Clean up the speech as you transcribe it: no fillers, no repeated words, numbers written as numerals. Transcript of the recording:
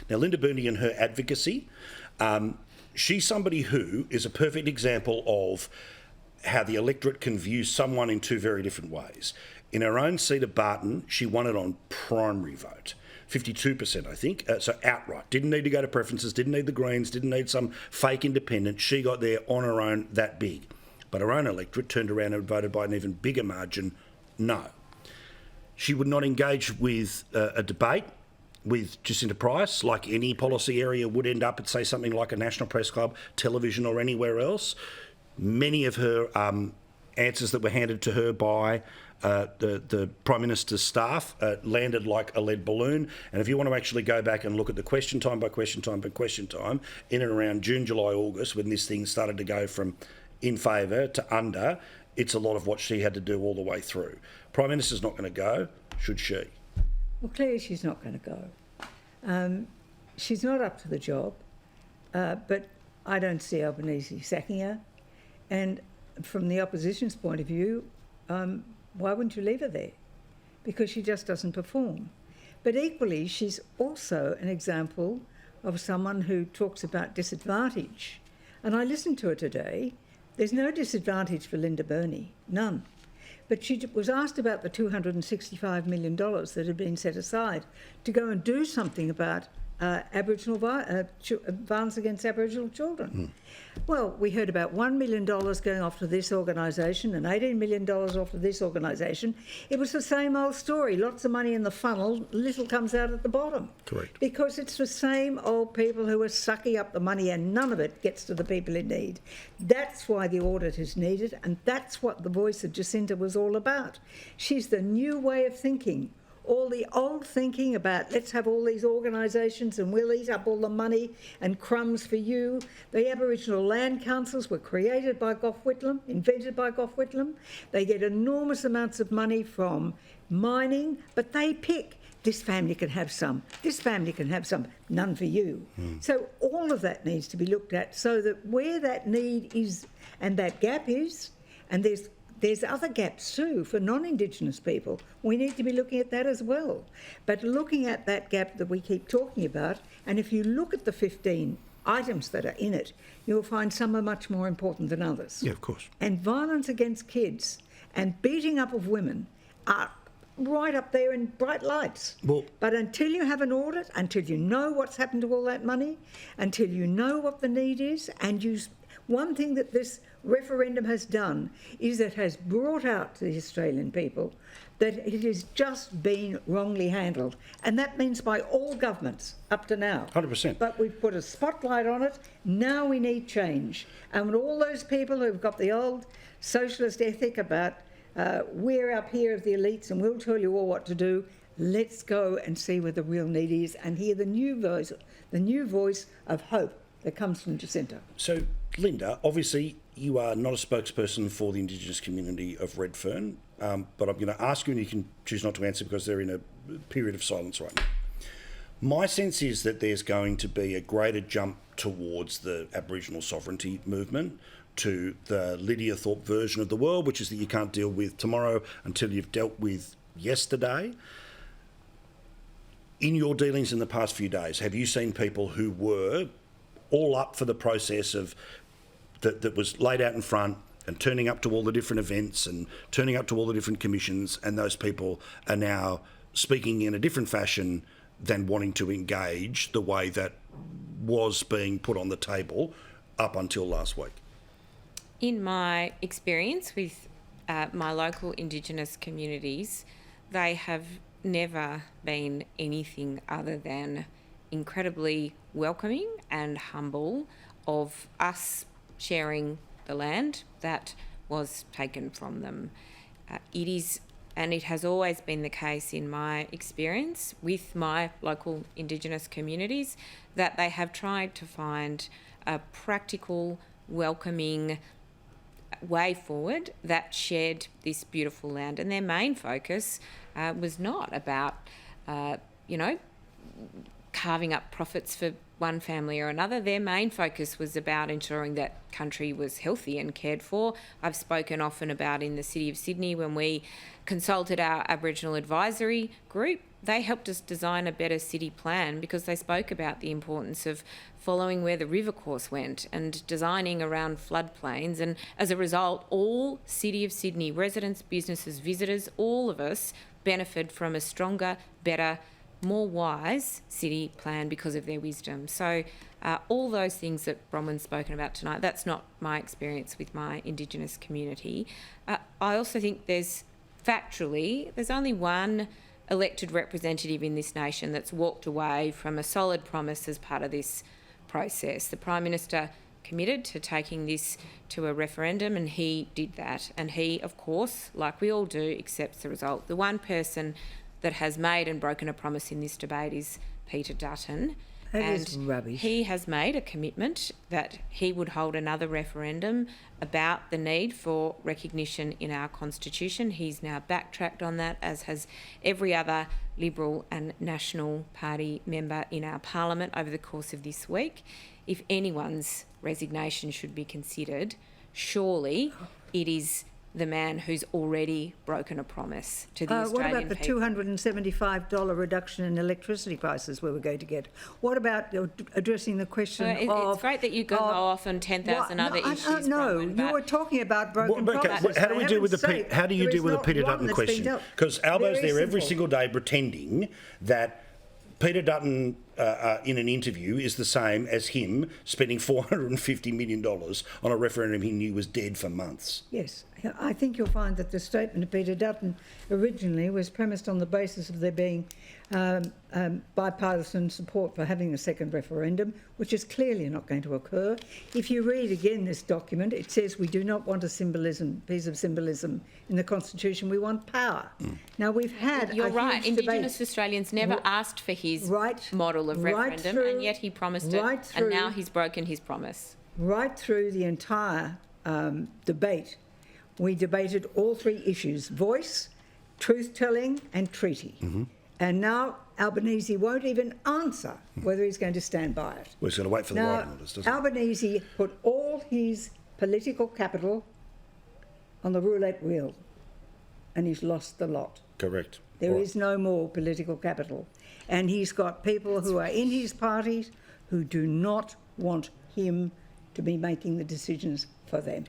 Now, Linda Burney and her advocacy, she's somebody who is a perfect example of how the electorate can view someone in two very different ways. In her own seat of Barton, she won it on primary vote. 52%, I think, so outright. Didn't need to go to preferences, didn't need the Greens, didn't need some fake independent. She got there on her own that big. But her own electorate turned around and voted by an even bigger margin no. She would not engage with a debate with Jacinta Price, like any policy area would end up at, say, something like a National Press Club, television or anywhere else. Many of her answers that were handed to her by the Prime Minister's staff landed like a lead balloon. And if you want to actually go back and look at the question time by question time by question time, in and around June, July, August, when this thing started to go from in favour to under, it's a lot of what she had to do all the way through. Prime Minister's not going to go, should she? Well, clearly she's not going to go. She's not up to the job, but I don't see Albanese sacking her. And from the opposition's point of view, why wouldn't you leave her there? Because she just doesn't perform. But equally, she's also an example of someone who talks about disadvantage. And I listened to her today. There's no disadvantage for Linda Burney, none. But she was asked about the $265 million that had been set aside to go and do something about Aboriginal violence against Aboriginal children. Well, we heard about $1 million going off to this organisation and $18 million off to this organisation. It was the same old story. Lots of money in the funnel, little comes out at the bottom. Correct. Because it's the same old people who are sucking up the money and none of it gets to the people in need. That's why the audit is needed, and that's what the voice of Jacinta was all about. She's the new way of thinking. All the old thinking about let's have all these organisations and we'll eat up all the money and crumbs for you. The Aboriginal Land Councils were created by Gough Whitlam, invented by Gough Whitlam. They get enormous amounts of money from mining, but they pick. This family can have some, this family can have some, none for you. So all of that needs to be looked at so that where that need is and that gap is, and there's other gaps too for non-Indigenous people. We need to be looking at that as well. But looking at that gap that we keep talking about, and if you look at the 15 items that are in it, you'll find some are much more important than others. Yeah, of course. And violence against kids and beating up of women are right up there in bright lights. Well, but until you have an audit, until you know what's happened to all that money, until you know what the need is, and one thing that this referendum has done is it has brought out to the Australian people that it has just been wrongly handled. And that means by all governments up to now. 100%. But we've put a spotlight on it. Now we need change. And all those people who've got the old socialist ethic about we're up here of the elites and we'll tell you all what to do, let's go and see where the real need is and hear the new voice of hope that comes from Jacinta. So, Linda, obviously you are not a spokesperson for the Indigenous community of Redfern, but I'm going to ask you, and you can choose not to answer because they're in a period of silence right now. My sense is that there's going to be a greater jump towards the Aboriginal sovereignty movement, to the Lydia Thorpe version of the world, which is that you can't deal with tomorrow until you've dealt with yesterday. In your dealings in the past few days, have you seen people who were all up for the process of that was laid out in front and turning up to all the different events and turning up to all the different commissions, and those people are now speaking in a different fashion than wanting to engage the way that was being put on the table up until last week? In my experience with my local Indigenous communities, they have never been anything other than incredibly welcoming and humble of us sharing the land that was taken from them. It is, and it has always been the case in my experience with my local Indigenous communities, that they have tried to find a practical, welcoming way forward that shared this beautiful land. And their main focus was not about, carving up profits for one family or another. Their main focus was about ensuring that country was healthy and cared for. I've spoken often about in the City of Sydney when we consulted our Aboriginal advisory group, they helped us design a better city plan because they spoke about the importance of following where the river course went and designing around floodplains. And as a result, all City of Sydney residents, businesses, visitors, all of us benefit from a stronger, better, more wise city plan because of their wisdom. So all those things that Bronwyn's spoken about tonight, that's not my experience with my Indigenous community. I also think there's only one elected representative in this nation that's walked away from a solid promise as part of this process. The Prime Minister committed to taking this to a referendum, and he did that. And he, of course, like we all do, accepts the result. The one person that has made and broken a promise in this debate is Peter Dutton. That is rubbish. He has made a commitment that he would hold another referendum about the need for recognition in our Constitution. He's now backtracked on that, as has every other Liberal and National Party member in our Parliament over the course of this week. If anyone's resignation should be considered, surely it is the man who's already broken a promise to the Australian people. What about the $275 reduction in electricity prices we were going to get? What about addressing the question of... It's great that you go off on 10,000 other issues. No, you were talking about broken promises. How do you deal with the Peter Dutton question? Because Albo's there every single day pretending that Peter Dutton, in an interview, is the same as him spending $450 million on a referendum he knew was dead for months. Yes, I think you'll find that the statement of Peter Dutton originally was premised on the basis of there being bipartisan support for having a second referendum, which is clearly not going to occur. If you read again this document, it says we do not want a piece of symbolism in the Constitution, we want power. Now, we've had You're right, Indigenous Australians never asked for his model of referendum, and yet he promised it, and now he's broken his promise. Right through the entire debate, we debated all three issues: voice, truth-telling and treaty. Mm-hmm. And now Albanese won't even answer whether he's going to stand by it. Well, he's going to wait for the writing orders, doesn't he? Albanese put all his political capital on the roulette wheel, and he's lost the lot. Correct. There is no more political capital. And he's got people who are in his parties who do not want him to be making the decisions for them.